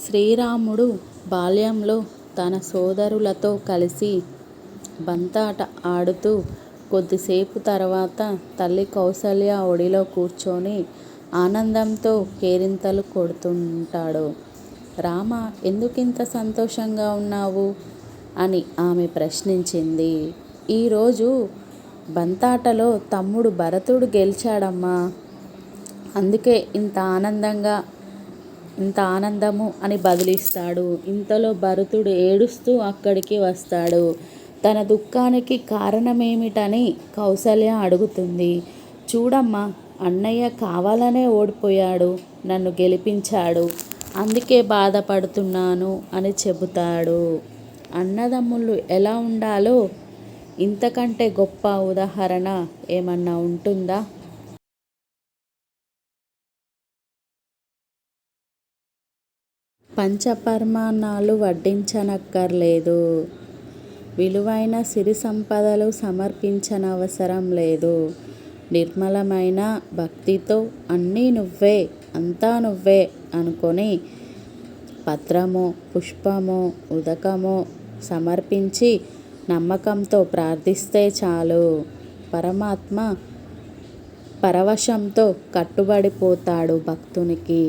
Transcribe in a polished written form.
శ్రీరాముడు బాల్యంలో తన సోదరులతో కలిసి బంతాట ఆడుతూ కొద్దిసేపు తర్వాత తల్లి కౌసల్య ఒడిలో కూర్చొని ఆనందంతో కేరింతలు కొడుతుంటాడు. రామా, ఎందుకింత సంతోషంగా ఉన్నావు అని ఆమె ప్రశ్నించింది. ఈరోజు బంతాటలో తమ్ముడు భరతుడు గెలిచాడమ్మా, అందుకే ఇంత ఆనందము అని బదులిస్తాడు. ఇంతలో భరతుడు ఏడుస్తూ అక్కడికి వస్తాడు. తన దుఃఖానికి కారణమేమిటని కౌసల్య అడుగుతుంది. చూడమ్మా, అన్నయ్య కావాలనే ఓడిపోయాడు, నన్ను గెలిపించాడు, అందుకే బాధపడుతున్నాను అని చెబుతాడు. అన్నదమ్ముళ్ళు ఎలా ఉండాలో ఇంతకంటే గొప్ప ఉదాహరణ ఏమన్నా ఉంటుందా? పంచపరమాన్నాలు వడ్డించనక్కర్లేదు, విలువైన సిరి సంపదలు సమర్పించనవసరం లేదు. నిర్మలమైన భక్తితో అన్నీ నువ్వే, అంతా నువ్వే అనుకొని పత్రమో పుష్పమో ఉదకమో సమర్పించి నమ్మకంతో ప్రార్థిస్తే చాలు. పరమాత్మ పరవశంతో కట్టుబడిపోతాడు భక్తునికి.